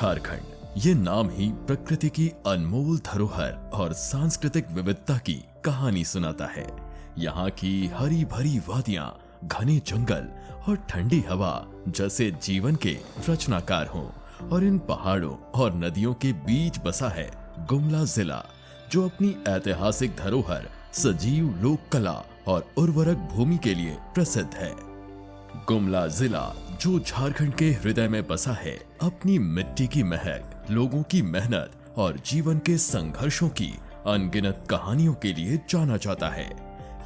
झारखंड, ये नाम ही प्रकृति की अनमोल धरोहर और सांस्कृतिक विविधता की कहानी सुनाता है। यहाँ की हरी भरी वादियां, घने जंगल और ठंडी हवा जैसे जीवन के रचनाकार हों। और इन पहाड़ों और नदियों के बीच बसा है गुमला जिला, जो अपनी ऐतिहासिक धरोहर, सजीव लोक कला और उर्वरक भूमि के लिए प्रसिद्ध है। गुमला जिला जो झारखंड के हृदय में बसा है, अपनी मिट्टी की महक, लोगों की मेहनत और जीवन के संघर्षों की अनगिनत कहानियों के लिए जाना जाता है।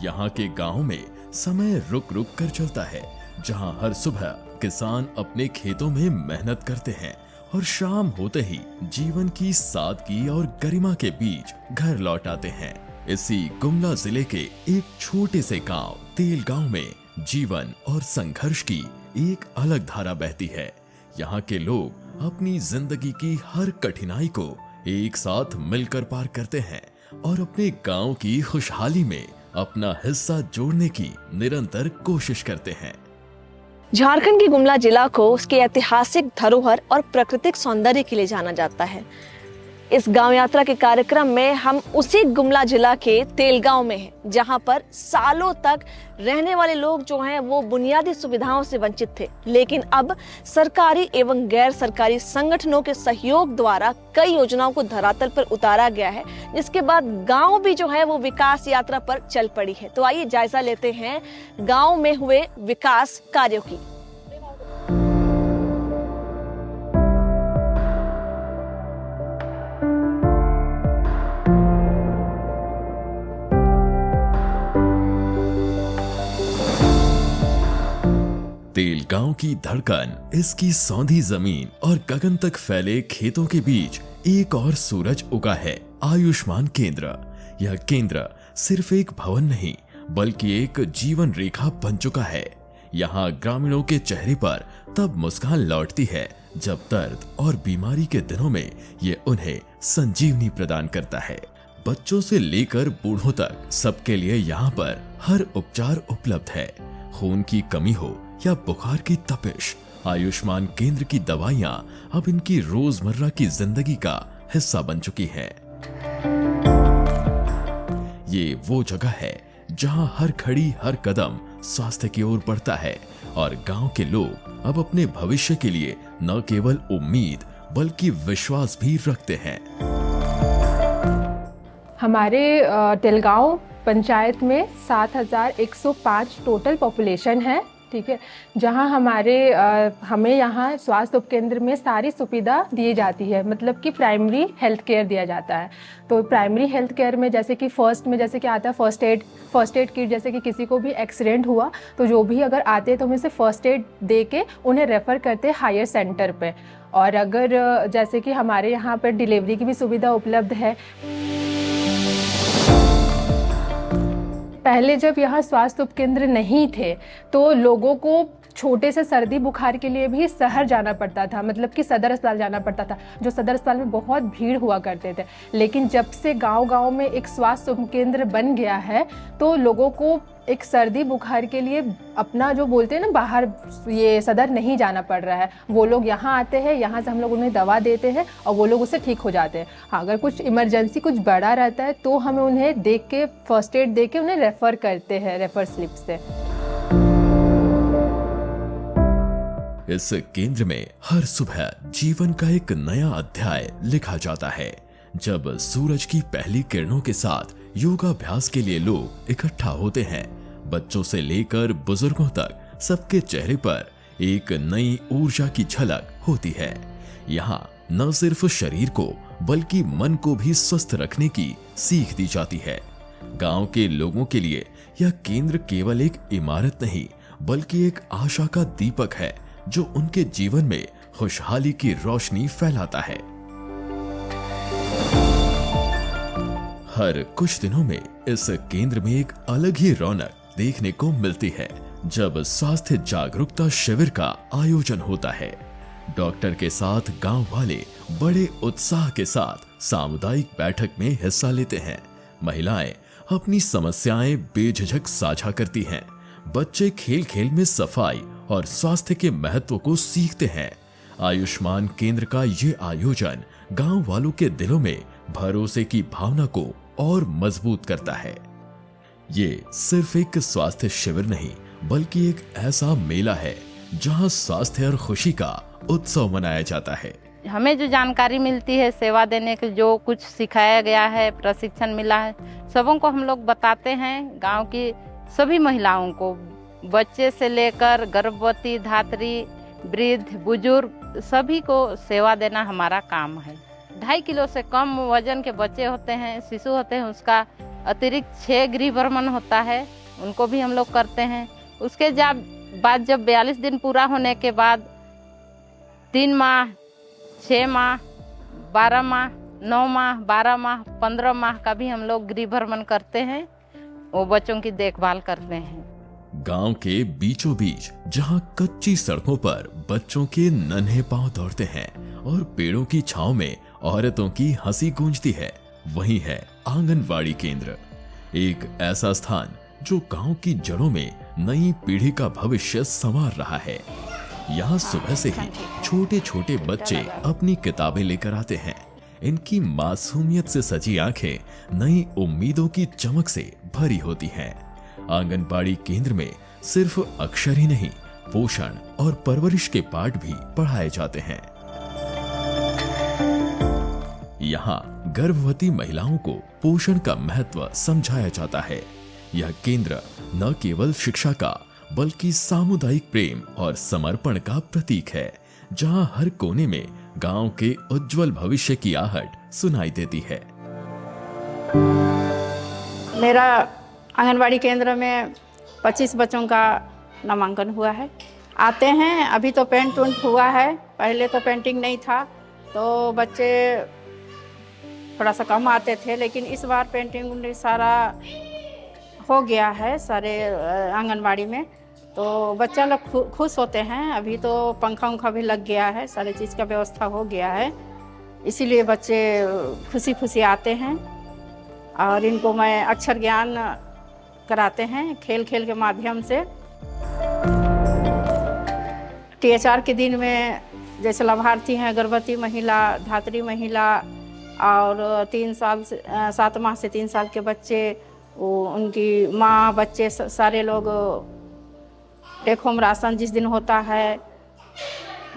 यहाँ के गांवों में समय रुक रुक कर चलता है, जहाँ हर सुबह किसान अपने खेतों में मेहनत करते हैं और शाम होते ही जीवन की सादगी और गरिमा के बीच घर लौट आते हैं। इसी गुमला जिले के एक छोटे से गांव तेल गांव में जीवन और संघर्ष की एक अलग धारा बहती है। यहाँ के लोग अपनी जिंदगी की हर कठिनाई को एक साथ मिलकर पार करते हैं और अपने गांव की खुशहाली में अपना हिस्सा जोड़ने की निरंतर कोशिश करते हैं। झारखंड के गुमला जिला को उसके ऐतिहासिक धरोहर और प्राकृतिक सौंदर्य के लिए जाना जाता है। इस गांव यात्रा के कार्यक्रम में हम उसी गुमला जिला के तेल गांव में हैं, जहां पर सालों तक रहने वाले लोग जो हैं वो बुनियादी सुविधाओं से वंचित थे। लेकिन अब सरकारी एवं गैर सरकारी संगठनों के सहयोग द्वारा कई योजनाओं को धरातल पर उतारा गया है, जिसके बाद गांव भी जो है वो विकास यात्रा पर चल पड़ी है। तो आइए जायजा लेते हैं गांव में हुए विकास कार्यों की। तेल गांव की धड़कन, इसकी सौंधी जमीन और गगन तक फैले खेतों के बीच एक और सूरज उगा है, आयुष्मान केंद्र। यह केंद्र सिर्फ एक भवन नहीं, बल्कि एक जीवन रेखा बन चुका है। यहाँ ग्रामीणों के चेहरे पर तब मुस्कान लौटती है जब दर्द और बीमारी के दिनों में ये उन्हें संजीवनी प्रदान करता है। बच्चों से लेकर बूढ़ों तक सबके लिए यहाँ पर हर उपचार उपलब्ध है। खून की कमी हो या बुखार की तपिश, आयुष्मान केंद्र की दवाइयां अब इनकी रोजमर्रा की जिंदगी का हिस्सा बन चुकी हैं। ये वो जगह है जहां हर घड़ी हर कदम स्वास्थ्य की ओर बढ़ता है और गांव के लोग अब अपने भविष्य के लिए न केवल उम्मीद बल्कि विश्वास भी रखते हैं। हमारे तेलगांव पंचायत में 7105 टोटल पॉपुलेशन है, ठीक है, जहां हमें यहाँ स्वास्थ्य उपकेंद्र में सारी सुविधा दी जाती है। मतलब कि प्राइमरी हेल्थ केयर दिया जाता है। तो प्राइमरी हेल्थ केयर में जैसे कि फर्स्ट में जैसे कि आता है फर्स्ट एड किट, जैसे कि किसी को भी एक्सीडेंट हुआ तो जो भी अगर आते हैं तो हम इसे फर्स्ट एड दे के उन्हें रेफ़र करते हैं हायर सेंटर पे। और अगर जैसे कि हमारे यहाँ पर डिलीवरी की भी सुविधा उपलब्ध है। पहले जब यहाँ स्वास्थ्य उपकेंद्र नहीं थे तो लोगों को छोटे से सर्दी बुखार के लिए भी शहर जाना पड़ता था, मतलब कि सदर अस्पताल जाना पड़ता था, जो सदर अस्पताल में बहुत भीड़ हुआ करते थे। लेकिन जब से गांव-गांव में एक स्वास्थ्य उपकेंद्र बन गया है तो लोगों को एक सर्दी बुखार के लिए अपना जो बोलते हैं ना बाहर ये सदर नहीं जाना पड़ रहा है। वो लोग यहाँ आते हैं, यहाँ से हम लोग उन्हें दवा देते हैं और वो लोग उससे ठीक हो जाते हैं। हाँ, अगर कुछ इमरजेंसी कुछ बड़ा रहता है तो हमें उन्हें देख के फर्स्ट एड दे के उन्हें रेफ़र करते हैं रेफ़र स्लिप से। इस केंद्र में हर सुबह जीवन का एक नया अध्याय लिखा जाता है। जब सूरज की पहली किरणों के साथ योगाभ्यास के लिए लोग इकट्ठा होते हैं, बच्चों से लेकर बुजुर्गों तक सबके चेहरे पर एक नई ऊर्जा की झलक होती है। यहाँ न सिर्फ शरीर को बल्कि मन को भी स्वस्थ रखने की सीख दी जाती है। गांव के लोगों के लिए यह केंद्र केवल एक इमारत नहीं, बल्कि एक आशा का दीपक है जो उनके जीवन में खुशहाली की रोशनी फैलाता है। हर कुछ दिनों में इस केंद्र में एक अलग ही रौनक देखने को मिलती है जब स्वास्थ्य जागरूकता शिविर का आयोजन होता है। डॉक्टर के साथ गांव वाले बड़े उत्साह के साथ सामुदायिक बैठक में हिस्सा लेते हैं। महिलाएं अपनी समस्याएं बेझिझक साझा करती हैं। बच्चे खेल खेल में सफाई और स्वास्थ्य के महत्व को सीखते हैं। आयुष्मान केंद्र का ये आयोजन गांव वालों के दिलों में भरोसे की भावना को और मजबूत करता है। ये सिर्फ एक स्वास्थ्य शिविर नहीं बल्कि एक ऐसा मेला है जहां स्वास्थ्य और खुशी का उत्सव मनाया जाता है। हमें जो जानकारी मिलती है, सेवा देने के जो कुछ सिखाया गया है, प्रशिक्षण मिला है, सबों को हम लोग बताते हैं। गांव की सभी महिलाओं को, बच्चे से लेकर गर्भवती, धात्री, वृद्ध, बुजुर्ग, सभी को सेवा देना हमारा काम है। 2.5 किलो से कम वजन के बच्चे होते हैं, शिशु होते हैं, उसका अतिरिक्त 6 गृह भ्रमण होता है, उनको भी हम लोग करते हैं। उसके बाद जब 42 दिन पूरा होने के बाद 3 माह, 6 माह, 12 माह, 9 माह, 12 माह, 15 माह का भी हम लोग गृह भ्रमण करते हैं, वो बच्चों की देखभाल करते हैं। गांव के बीचों बीच जहां कच्ची सड़कों पर बच्चों के नन्हे पांव दौड़ते हैं और पेड़ों की छांव में औरतों की हंसी गूंजती है, वहीं है आंगनवाड़ी केंद्र। एक ऐसा स्थान जो गांव की जड़ों में नई पीढ़ी का भविष्य संवार रहा है। यहाँ सुबह से ही छोटे छोटे बच्चे अपनी किताबें लेकर आते हैं। इनकी मासूमियत से सजी आंखें नई उम्मीदों की चमक से भरी होती हैं। आंगनबाड़ी केंद्र में सिर्फ अक्षर ही नहीं, पोषण और परवरिश के पाठ भी पढ़ाए जाते हैं। यहाँ गर्भवती महिलाओं को पोषण का महत्व समझाया जाता है। यह केंद्र न केवल शिक्षा का बल्कि सामुदायिक प्रेम और समर्पण का प्रतीक है, जहाँ हर कोने में गांव के उज्जवल भविष्य की आहट सुनाई देती है। मेरा आंगनबाड़ी केंद्र में 25 बच्चों का नामांकन हुआ है। आते हैं, अभी तो पेंट उंट हुआ है, पहले तो पेंटिंग नहीं था तो बच्चे थोड़ा सा कम आते थे, लेकिन इस बार पेंटिंग सारा हो गया है सारे आंगनबाड़ी में, तो बच्चा लोग खुश होते हैं। अभी तो पंखा उंखा भी लग गया है, सारी चीज़ का व्यवस्था हो गया है, इसीलिए बच्चे खुशी खुशी आते हैं। और इनको मैं अक्षर ज्ञान कराते हैं खेल खेल के माध्यम से। THR के दिन में जैसे लाभार्थी हैं गर्भवती महिला, धात्री महिला और 7 माह से 3 साल के बच्चे, उनकी माँ, बच्चे सारे लोग टेक होम राशन जिस दिन होता है,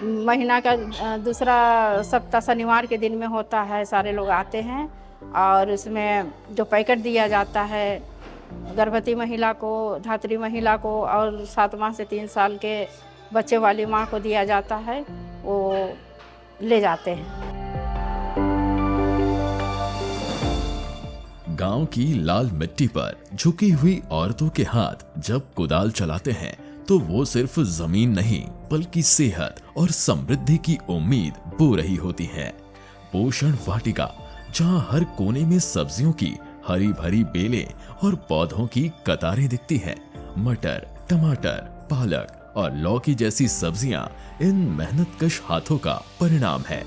महीना का दूसरा सप्ताह शनिवार के दिन में होता है, सारे लोग आते हैं और उसमें जो पैकेट दिया जाता है गर्भवती महिला को, धात्री महिला को और 7 माह से 3 साल के बच्चे वाली माँ को दिया जाता है, वो ले जाते हैं। गांव की लाल मिट्टी पर झुकी हुई औरतों के हाथ जब कुदाल चलाते हैं तो वो सिर्फ जमीन नहीं बल्कि सेहत और समृद्धि की उम्मीद बो रही होती है। पोषण वाटिका, जहां हर कोने में सब्जियों की हरी भरी बेलें और पौधों की कतारें दिखती हैं। मटर, टमाटर, पालक और लौकी जैसी सब्जियां इन मेहनतकश हाथों का परिणाम है।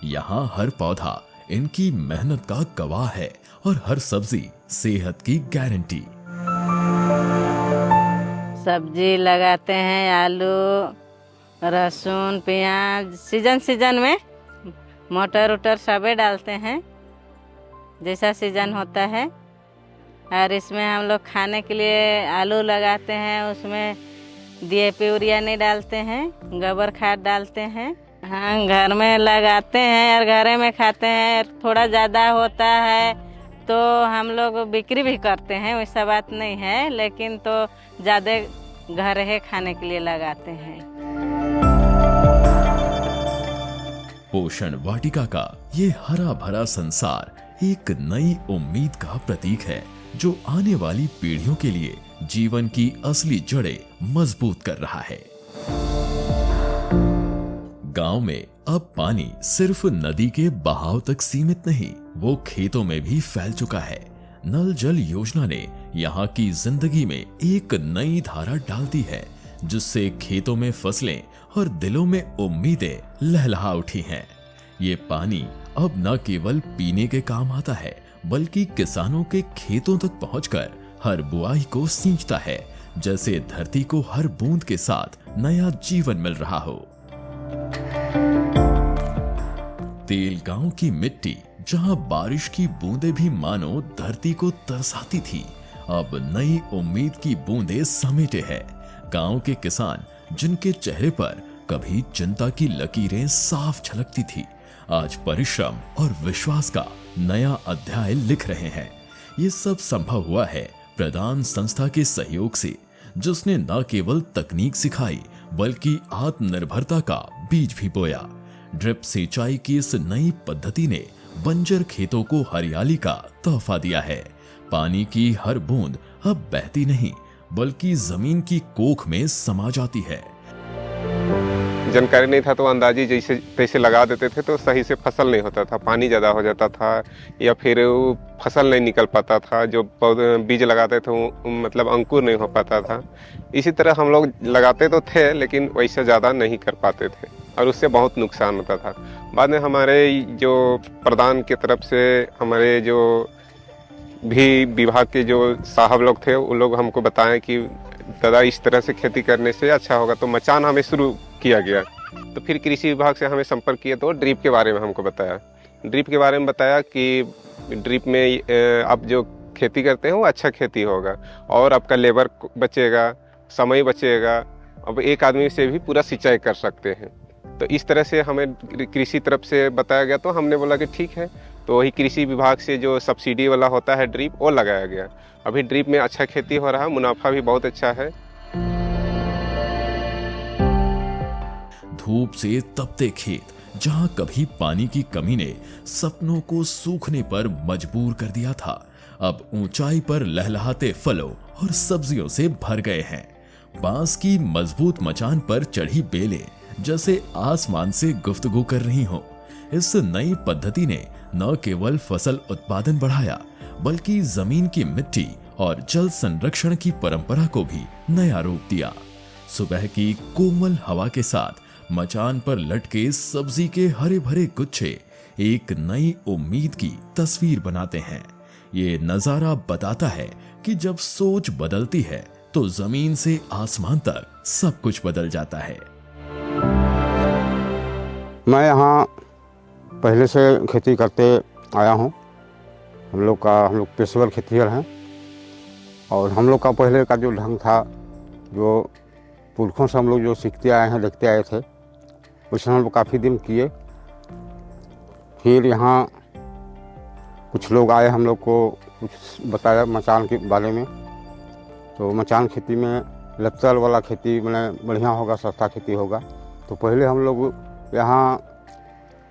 यहाँ हर पौधा इनकी मेहनत का गवाह है और हर सब्जी सेहत की गारंटी। सब्जी लगाते हैं, आलू, लहसुन, प्याज, सीजन में मटर उटर सबे डालते हैं जैसा सीजन होता है। और इसमें हम लोग खाने के लिए आलू लगाते हैं, उसमें DAP यूरिया नहीं डालते हैं, गोबर खाद डालते हैं। हाँ, घर में लगाते हैं और घर में खाते हैं। थोड़ा ज़्यादा होता है तो हम लोग बिक्री भी करते हैं, वैसा बात नहीं है, लेकिन तो ज़्यादा घर है खाने के लिए लगाते हैं। पोषण वाटिका का ये हरा भरा संसार एक नई उम्मीद का प्रतीक है, जो आने वाली पीढ़ियों के लिए जीवन की असली जड़ें मजबूत कर रहा है। गांव में अब पानी सिर्फ नदी के बहाव तक सीमित नहीं, वो खेतों में भी फैल चुका है। नल जल योजना ने यहाँ की जिंदगी में एक नई धारा डाल दी है, जिससे खेतों में फसलें और दिलों में उम्मीदें लहलहा उठी हैं। ये पानी अब न केवल पीने के काम आता है, बल्कि किसानों के खेतों तक पहुंचकर हर बुआई को सींचता है, जैसे धरती को हर बूंद के साथ नया जीवन मिल रहा हो। तेलगांव की मिट्टी, जहां बारिश की बूंदें भी मानो धरती को तरसाती थी, अब नई उम्मीद की बूंदें समेटे है। गांव के किसान, जिनके चेहरे पर कभी चिंता की लकीरें साफ झलकती थी, आज परिश्रम और विश्वास का नया अध्याय लिख रहे हैं। ये सब संभव हुआ है प्रदान संस्था के सहयोग से, जिसने न केवल तकनीक सिखाई बल्कि आत्मनिर्भरता का बीज भी बोया। ड्रिप सिंचाई की इस नई पद्धति ने बंजर खेतों को हरियाली का तोहफा दिया है। पानी की हर बूंद अब बहती नहीं बल्कि जमीन की कोख में समा जाती है। जानकारी नहीं था तो अंदाजी जैसे तैसे लगा देते थे, तो सही से फसल नहीं होता था, पानी ज़्यादा हो जाता था या फिर फसल नहीं निकल पाता था। जो बीज लगाते थे वो मतलब अंकुर नहीं हो पाता था। इसी तरह हम लोग लगाते तो थे लेकिन वैसे ज़्यादा नहीं कर पाते थे और उससे बहुत नुकसान होता था। बाद में हमारे जो प्रधान की तरफ से हमारे जो भी विभाग के जो साहब लोग थे, वो लोग हमको बताएं कि दादा इस तरह से खेती करने से अच्छा होगा, तो मचान हमें शुरू किया गया। तो फिर कृषि विभाग से हमें संपर्क किया तो ड्रिप के बारे में हमको बताया। ड्रिप के बारे में बताया कि ड्रिप में आप जो खेती करते हैं वो अच्छा खेती होगा और आपका लेबर बचेगा, समय बचेगा। अब एक आदमी से भी पूरा सिंचाई कर सकते हैं। तो इस तरह से हमें कृषि तरफ से बताया गया, तो हमने बोला कि ठीक है। तो वही कृषि विभाग से जो सब्सिडी वाला होता है ड्रिप, वो लगाया गया। अभी ड्रिप में अच्छा खेती हो रहा है, मुनाफा भी बहुत अच्छा है। धूप से तपते खेत, जहां कभी पानी की कमी ने सपनों को सूखने पर मजबूर कर दिया था, अब ऊंचाई पर लहलहाते फलों और सब्जियों से भर गए हैं। बांस की मजबूत मचान पर चढ़ी बेलें जैसे आसमान से गुफ्तगू कर रही हो। इस नई पद्धति ने न केवल फसल उत्पादन बढ़ाया बल्कि जमीन की मिट्टी और जल संरक्षण की परंपरा को भी नया रूप दिया। सुबह की कोमल हवा के साथ मचान पर लटके सब्जी के हरे भरे गुच्छे एक नई उम्मीद की तस्वीर बनाते हैं। ये नजारा बताता है कि जब सोच बदलती है तो जमीन से आसमान तक सब कुछ बदल जाता है। मैं यहाँ पहले से खेती करते आया हूँ। हम लोग पेशेवर खेतिहर हैं और हम लोग का पहले का जो ढंग था, जो पुरखों से हम लोग जो सीखते आए हैं, देखते आए थे, उसमें हम लोग काफ़ी दिन किए। फिर यहाँ कुछ लोग आए, हम लोग को कुछ बताया मचान के बारे में। तो मचान खेती में लत्तल वाला खेती मैंने बढ़िया होगा, सस्ता खेती होगा। तो पहले हम लोग यहाँ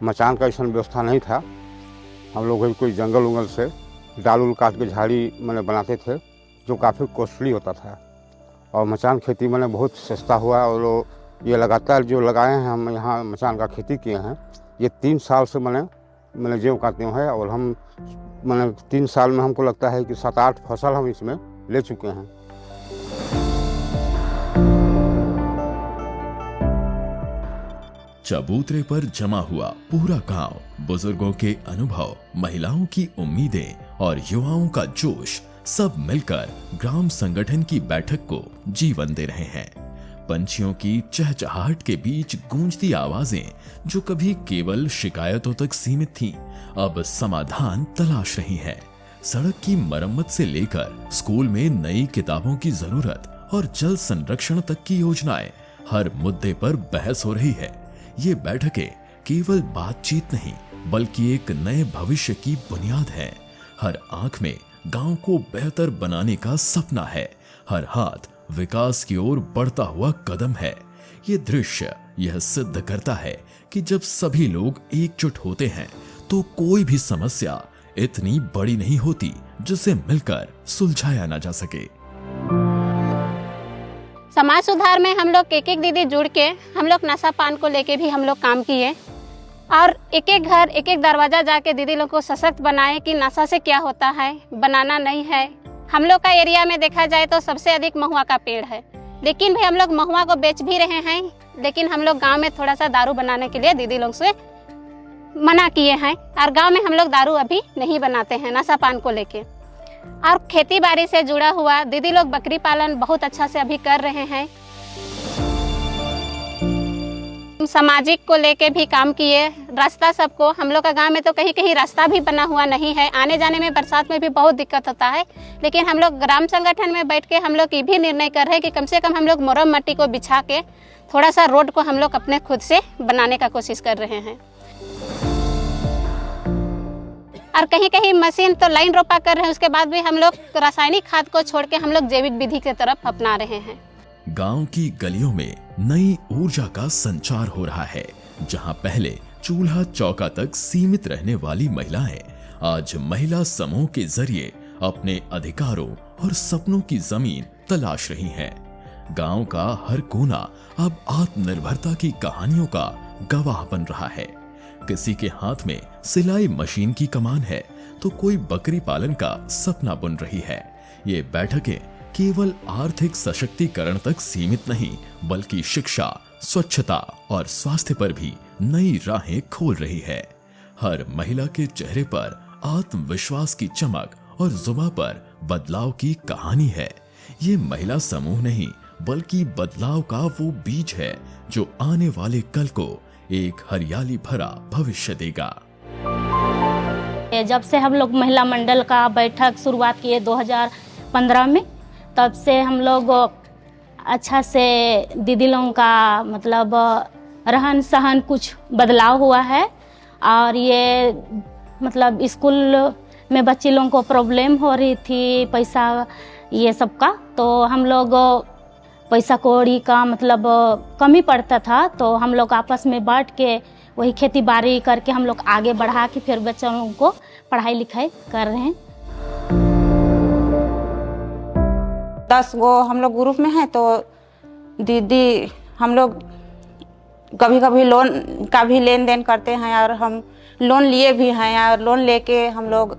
मचान का ऐसा व्यवस्था नहीं था। हम लोग कोई जंगल उंगल से डाल उल काट के झाड़ी मैंने बनाते थे, जो काफ़ी कॉस्टली होता था। और मचान खेती मैंने बहुत सस्ता हुआ और ये लगातार जो लगाए हैं, हम यहाँ मचान का खेती किए हैं, ये 3 साल से मैंने जेव काटते हैं। और मैंने 3 साल में हमको लगता है कि 7-8 फसल हम इसमें ले चुके हैं। चबूतरे पर जमा हुआ पूरा गांव, बुजुर्गों के अनुभव, महिलाओं की उम्मीदें और युवाओं का जोश सब मिलकर ग्राम संगठन की बैठक को जीवन दे रहे हैं। पंछियों की चहचहाहट के बीच गूंजती आवाजें, जो कभी केवल शिकायतों तक सीमित थीं, अब समाधान तलाश रही हैं। सड़क की मरम्मत से लेकर स्कूल में नई किताबों की जरूरत और जल संरक्षण तक की योजनाएं, हर मुद्दे पर बहस हो रही है। ये बैठकें केवल बातचीत नहीं बल्कि एक नए भविष्य की बुनियाद है। हर आंख में गांव को बेहतर बनाने का सपना है, हर हाथ विकास की ओर बढ़ता हुआ कदम है। ये दृश्य यह सिद्ध करता है कि जब सभी लोग एकजुट होते हैं तो कोई भी समस्या इतनी बड़ी नहीं होती जिसे मिलकर सुलझाया ना जा सके। समाज सुधार में हम लोग एक दीदी जुड़ के हम लोग नशा पान को लेके भी हम लोग काम किए और एक घर एक दरवाजा जाके दीदी लोग को सशक्त बनाए कि नशा से क्या होता है, बनाना नहीं है। हम लोग का एरिया में देखा जाए तो सबसे अधिक महुआ का पेड़ है, लेकिन भी हम लोग महुआ को बेच भी रहे हैं। लेकिन हम लोग गांव में थोड़ा सा दारू बनाने के लिए दीदी लोग से मना किए हैं और गांव में हम लोग दारू अभी नहीं बनाते हैं नशा पान को लेके। और खेती बाड़ी से जुड़ा हुआ दीदी लोग बकरी पालन बहुत अच्छा से अभी कर रहे हैं। सामाजिक को लेके भी काम किए। रास्ता सबको, हम लोग का गांव में तो कहीं कहीं रास्ता भी बना हुआ नहीं है, आने जाने में बरसात में भी बहुत दिक्कत होता है। लेकिन हम लोग ग्राम संगठन में बैठ के हम लोग ये भी निर्णय कर रहे हैं कि कम से कम हम लोग मोरम मट्टी को बिछा के थोड़ा सा रोड को हम लोग अपने खुद से बनाने का कोशिश कर रहे हैं। और कहीं कहीं मशीन तो लाइन रोपा कर रहे हैं, उसके बाद भी हम लोग रासायनिक खाद को छोड़ के हम लोग जैविक विधि की तरफ अपना रहे हैं। गांव की गलियों में नई ऊर्जा का संचार हो रहा है। जहां पहले चूल्हा चौका तक सीमित रहने वाली महिलाएं आज महिला समूह के जरिए अपने अधिकारों और सपनों की जमीन तलाश रही हैं। गांव का हर कोना अब आत्मनिर्भरता की कहानियों का गवाह बन रहा है। किसी के हाथ में सिलाई मशीन की कमान है तो कोई बकरी पालन का सपना बुन रही है। ये बैठकें केवल आर्थिक सशक्तिकरण तक सीमित नहीं, बल्कि शिक्षा, स्वच्छता और स्वास्थ्य पर भी नई राहें खोल रही है। हर महिला के चेहरे पर आत्मविश्वास की चमक और जुबान पर बदलाव की कहानी है। ये महिला समूह नहीं, बल्कि बदलाव का वो बीज है जो आने वाले कल को एक हरियाली भरा भविष्य देगा। जब से हम लोग महिला मंडल का बैठक शुरुआत किए 2015 में, तब से हम लोग अच्छा से दीदी लोगों का मतलब रहन सहन कुछ बदलाव हुआ है। और ये मतलब स्कूल में बच्ची लोगों को प्रॉब्लम हो रही थी पैसा ये सब का, तो हम लोग पैसा कौड़ी का मतलब कमी पड़ता था, तो हम लोग आपस में बांट के वही खेती बाड़ी करके हम लोग आगे बढ़ा के फिर बच्चों को पढ़ाई लिखाई कर रहे हैं। 10 गो हम लोग ग्रुप में हैं, तो दीदी हम लोग कभी कभी लोन का भी लेन देन करते हैं और हम लोन लिए भी हैं। और लोन लेके हम लोग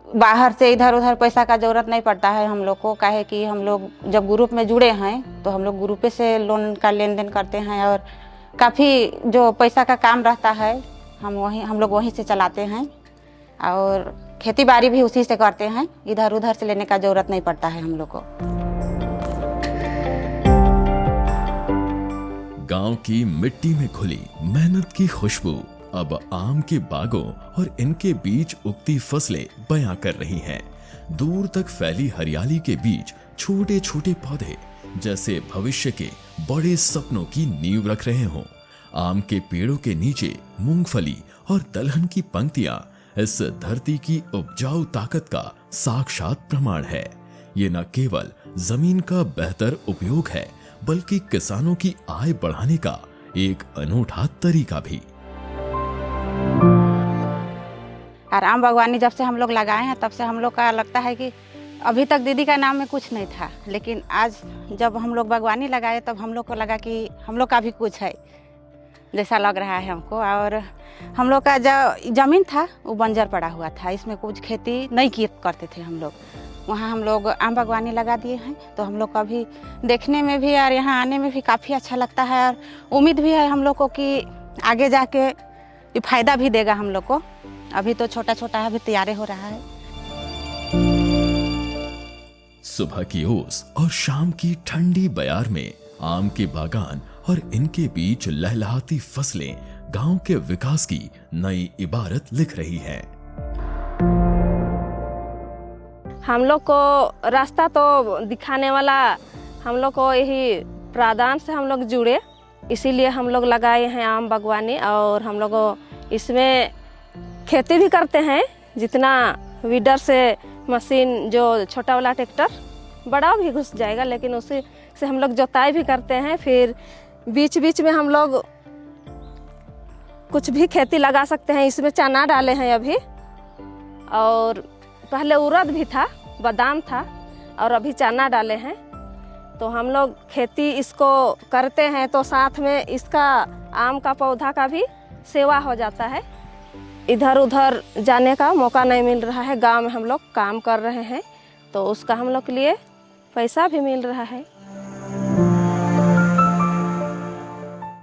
बाहर से इधर उधर पैसा का ज़रूरत नहीं पड़ता है हम लोग को, काहे कि हम लोग जब ग्रुप में जुड़े हैं तो हम लोग ग्रुपे से लोन का लेन देन करते हैं। और काफ़ी जो पैसा का काम रहता है हम लोग वहीं से चलाते हैं और खेती बाड़ी भी उसी से करते हैं, इधर उधर से लेने का ज़रूरत नहीं पड़ता है हम लोग को। गांव की मिट्टी में घुली मेहनत की खुशबू अब आम के बागों और इनके बीच उगती फसलें बयां कर रही हैं। दूर तक फैली हरियाली के बीच छोटे छोटे पौधे जैसे भविष्य के बड़े सपनों की नींव रख रहे हों। आम के पेड़ों के नीचे मूंगफली और दलहन की पंक्तियां इस धरती की उपजाऊ ताकत का साक्षात प्रमाण है। ये न केवल जमीन का बेहतर उपयोग है, बल्कि किसानों की आय बढ़ाने का एक अनूठा तरीका भी। और आम बागवानी जब से हम लोग लगाए हैं तब से हम लोग का लगता है कि अभी तक दीदी का नाम में कुछ नहीं था, लेकिन आज जब हम लोग बागवानी लगाए तब हम लोग को लगा कि हम लोग का भी कुछ है जैसा लग रहा है हमको। और हम लोग का जो ज़मीन था वो बंजर पड़ा हुआ था, इसमें कुछ खेती नहीं किए करते थे हम लोग। वहाँ हम लोग आम बागवानी लगा दिए हैं, तो हम लोग का भी देखने में भी और यहाँ आने में भी काफ़ी अच्छा लगता है। और उम्मीद भी है हम लोग को कि आगे जाके ये फ़ायदा भी देगा हम लोग को। अभी तो छोटा छोटा अभी तैयार हो रहा है। सुबह की ओस और शाम की ठंडी बयार में आम के बागान और इनके बीच लहलहाती फसलें गांव के विकास की नई इबारत लिख रही हैं। हम लोग को रास्ता तो दिखाने वाला हम लोग को यही प्रावधान से हम लोग जुड़े, इसीलिए हम लोग लगाए हैं आम बागवानी। और हम लोग इसमें खेती भी करते हैं, जितना वीडर से मशीन जो छोटा वाला ट्रैक्टर बड़ा भी घुस जाएगा, लेकिन उसी से हम लोग जोताई भी करते हैं। फिर बीच बीच में हम लोग कुछ भी खेती लगा सकते हैं। इसमें चना डाले हैं अभी, और पहले उड़द भी था, बादाम था, और अभी चना डाले हैं। तो हम लोग खेती इसको करते हैं तो साथ में इसका आम का पौधा का भी सेवा हो जाता है। इधर उधर जाने का मौका नहीं मिल रहा है, गांव में हम लोग काम कर रहे हैं तो उसका हम लोग के लिए पैसा भी मिल रहा है।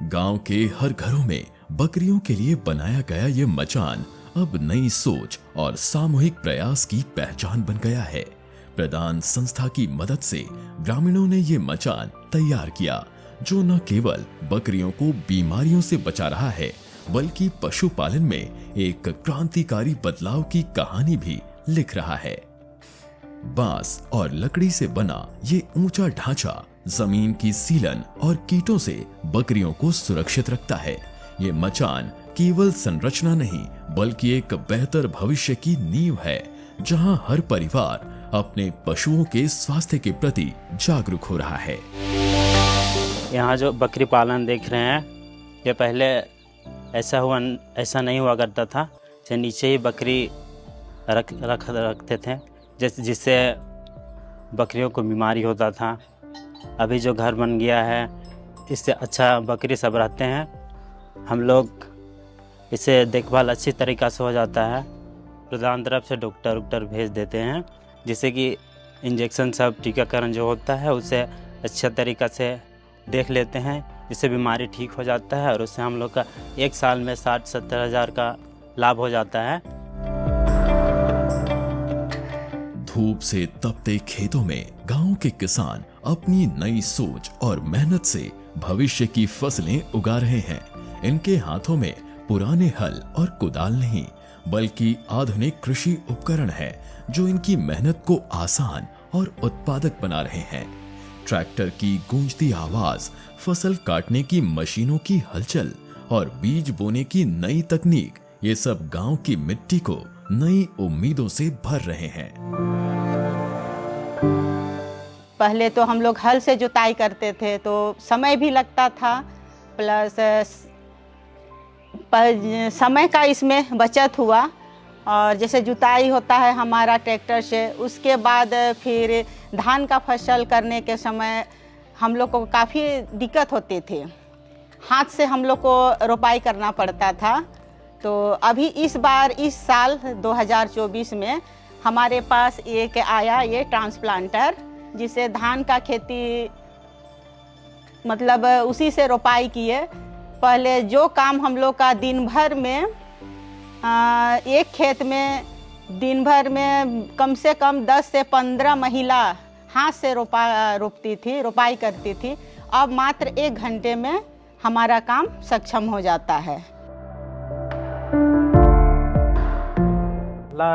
गांव के हर घरों में बकरियों के लिए बनाया गया ये मचान अब नई सोच और सामूहिक प्रयास की पहचान बन गया है। प्रदान संस्था की मदद से ग्रामीणों ने ये मचान तैयार किया, जो न केवल बकरियों को बीमारियों से बचा रहा है बल्कि पशुपालन में एक क्रांतिकारी बदलाव की कहानी भी लिख रहा है। बांस और लकड़ी से बना ये ऊंचा ढांचा जमीन की सीलन और कीटों से बकरियों को सुरक्षित रखता है। ये मचान केवल संरचना नहीं बल्कि एक बेहतर भविष्य की नींव है, जहां हर परिवार अपने पशुओं के स्वास्थ्य के प्रति जागरूक हो रहा है। यहाँ जो बकरी पालन देख रहे हैं, ये पहले ऐसा नहीं हुआ करता था। जो नीचे ही बकरी रखते थे, जिससे बकरियों को बीमारी होता था। अभी जो घर बन गया है, इससे अच्छा बकरी सब रहते हैं। हम लोग इसे देखभाल अच्छी तरीक़ा से हो जाता है। प्रधान तरफ से डॉक्टर भेज देते हैं, जिससे कि इंजेक्शन सब टीकाकरण जो होता है उसे अच्छा तरीक़ा से देख लेते हैं, जिससे बीमारी ठीक हो जाता है और उससे हम लोग का एक साल में 60-70 हज़ार का लाभ हो जाता है। धूप से तपते खेतों में गांव के किसान अपनी नई सोच और मेहनत से भविष्य की फसलें उगा रहे हैं। इनके हाथों में पुराने हल और कुदाल नहीं बल्कि आधुनिक कृषि उपकरण है, जो इनकी मेहनत को आसान और उत्पादक बना रहे हैं। ट्रैक्टर की गूंजती आवाज, फसल काटने की मशीनों की हलचल और बीज बोने की नई तकनीक, ये सब गांव की मिट्टी को नई उम्मीदों से भर रहे हैं। पहले तो हम लोग हल से जुताई करते थे तो समय भी लगता था, प्लस समय का इसमें बचत हुआ। और जैसे जुताई होता है हमारा ट्रैक्टर से, उसके बाद फिर धान का फसल करने के समय हम लोग को काफ़ी दिक्कत होती थी। हाथ से हम लोग को रोपाई करना पड़ता था। तो अभी इस बार इस साल 2024 में हमारे पास एक आया ये ट्रांसप्लांटर, जिसे धान का खेती मतलब उसी से रोपाई किए। पहले जो काम हम लोग का दिन भर में एक खेत में दिन भर में कम से कम 10 से 15 महिला हाथ से रोपाई करती थी। अब मात्र 1 घंटे में हमारा काम सक्षम हो जाता है।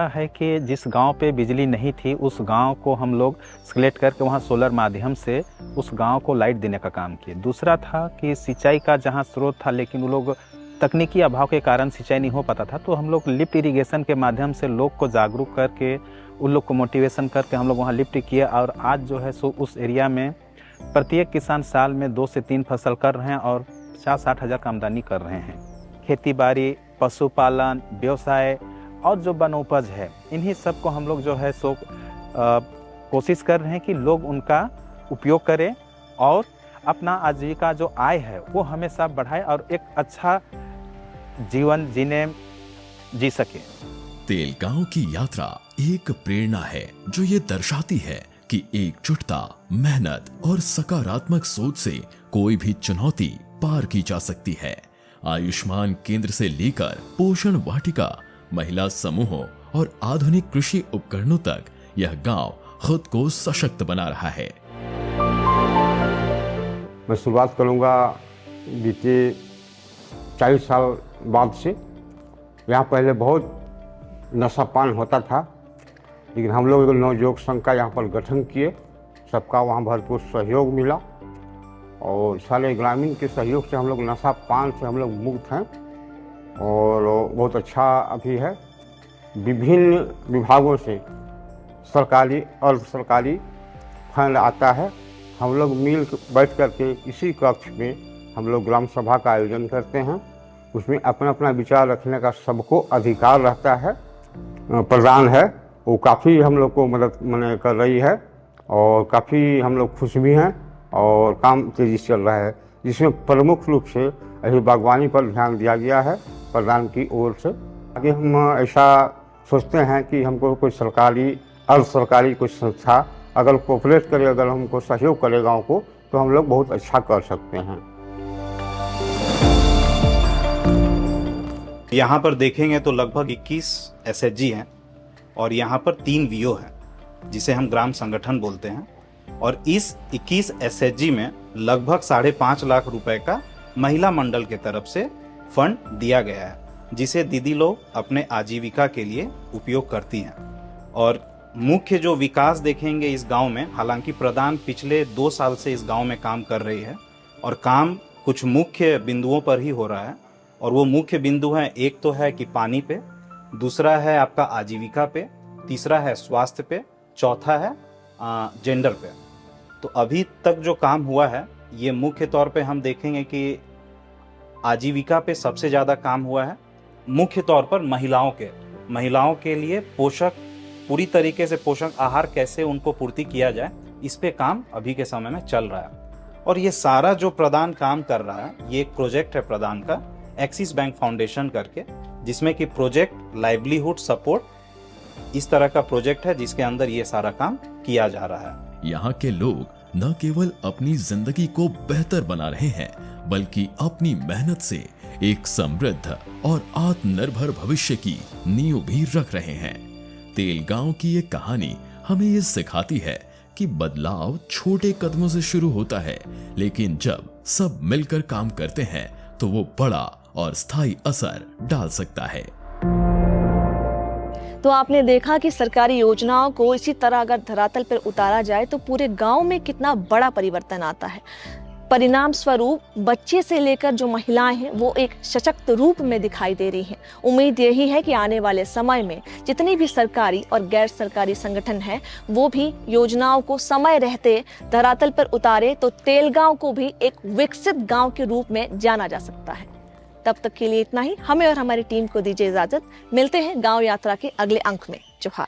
है कि जिस गांव पे बिजली नहीं थी, उस गांव को हम लोग सिलेक्ट करके वहां सोलर माध्यम से उस गांव को लाइट देने का काम किए। दूसरा था कि सिंचाई का जहां स्रोत था, लेकिन वो लोग तकनीकी अभाव के कारण सिंचाई नहीं हो पाता था, तो हम लोग लिफ्ट इरिगेशन के माध्यम से लोग को जागरूक करके उन लोग को मोटिवेशन करके हम लोग वहाँ लिफ्ट किए। और आज जो है सो उस एरिया में प्रत्येक किसान साल में 2 से 3 फसल कर रहे हैं और 50-60 हज़ार का आमदनी कर रहे हैं। खेती बाड़ी, पशुपालन, व्यवसाय और जो वनोपज है, इन्हीं सब को हम लोग जो है सो कोशिश कर रहे हैं कि लोग उनका उपयोग करें और अपना आजीविका जो आय है वो हमेशा बढ़ाए और एक अच्छा जीवन जी सके। तेलगांव की यात्रा एक प्रेरणा है जो ये दर्शाती है कि एकजुटता, मेहनत और सकारात्मक सोच से कोई भी चुनौती पार की जा सकती है। आयुष्मान केंद्र से लेकर पोषण वाटिका, महिला समूहों और आधुनिक कृषि उपकरणों तक यह गांव खुद को सशक्त बना रहा है। मैं शुरुआत करूंगा बीते 40 साल बाद से। यहाँ पहले बहुत नशापान होता था, लेकिन हम लोग नवयुवक संघ का यहाँ पर गठन किए। सबका वहाँ भरपूर सहयोग मिला और सारे ग्रामीण के सहयोग से हम लोग नशापान से हम लोग मुक्त हैं और बहुत अच्छा अभी है। विभिन्न विभागों से सरकारी अर्ध सरकारी फंड आता है। हम लोग मिल बैठ करके इसी कक्ष में हम लोग ग्राम सभा का आयोजन करते हैं। उसमें अपना अपना विचार रखने का सबको अधिकार रहता है। प्रधान है वो काफ़ी हम लोग को मदद कर रही है और काफ़ी हम लोग खुश भी हैं और काम तेज़ी से चल रहा है, जिसमें प्रमुख रूप से अभी बागवानी पर ध्यान दिया गया है प्रधान की ओर से। आगे हम ऐसा सोचते हैं कि हमको कोई सरकारी अर्ध सरकारी कोई संस्था अगर कोऑपरेट करे, अगर हमको सहयोग करे गाँव को, तो हम लोग बहुत अच्छा कर सकते हैं। यहाँ पर देखेंगे तो लगभग 21 एसएचजी हैं और यहाँ पर 3 वीओ हैं, जिसे हम ग्राम संगठन बोलते हैं। और इस 21 एसएचजी में लगभग 5.5 लाख रुपए का महिला मंडल के तरफ से फंड दिया गया है, जिसे दीदी लोग अपने आजीविका के लिए उपयोग करती हैं। और मुख्य जो विकास देखेंगे इस गांव में, हालांकि प्रधान पिछले 2 साल से इस गांव में काम कर रही है और काम कुछ मुख्य बिंदुओं पर ही हो रहा है। और वो मुख्य बिंदु हैं, एक तो है कि पानी पे, दूसरा है आपका आजीविका पे, तीसरा है स्वास्थ्य पे, चौथा है जेंडर पे। तो अभी तक जो काम हुआ है ये मुख्य तौर पे हम देखेंगे कि आजीविका पे सबसे ज़्यादा काम हुआ है, मुख्य तौर पर महिलाओं के लिए पोषक, पूरी तरीके से पोषक आहार कैसे उनको पूर्ति किया जाए, इस पे काम अभी के समय में चल रहा है। और ये सारा जो प्रधान काम कर रहा है, ये एक प्रोजेक्ट है प्रधान का, एक्सिस बैंक फाउंडेशन करके, जिसमें कि प्रोजेक्ट लाइवलीहुड सपोर्ट इस तरह का प्रोजेक्ट है, जिसके अंदर ये सारा काम किया जा रहा है। यहाँ के लोग न केवल अपनी जिंदगी को बेहतर बना रहे हैं, बल्कि अपनी मेहनत से एक समृद्ध और आत्मनिर्भर भविष्य की नींव भी रख रहे हैं। तेलगांव की ये कहानी हमें ये सिखाती है कि बदलाव छोटे कदमों से शुरू होता है, लेकिन जब सब मिलकर काम करते हैं तो वो बड़ा और स्थायी असर डाल सकता है। तो आपने देखा कि सरकारी योजनाओं को इसी तरह अगर धरातल पर उतारा जाए तो पूरे गांव में कितना बड़ा परिवर्तन आता है। परिणाम स्वरूप बच्चे से लेकर जो महिलाएं हैं वो एक सशक्त रूप में दिखाई दे रही हैं। उम्मीद यही है कि आने वाले समय में जितनी भी सरकारी और गैर सरकारी संगठन हैं वो भी योजनाओं को समय रहते धरातल पर उतारे तो तेलगांव को भी एक विकसित गांव के रूप में जाना जा सकता है। तब तक के लिए इतना ही। हमें और हमारी टीम को दीजिए इजाजत। मिलते हैं गांव यात्रा के अगले अंक में। जोहार।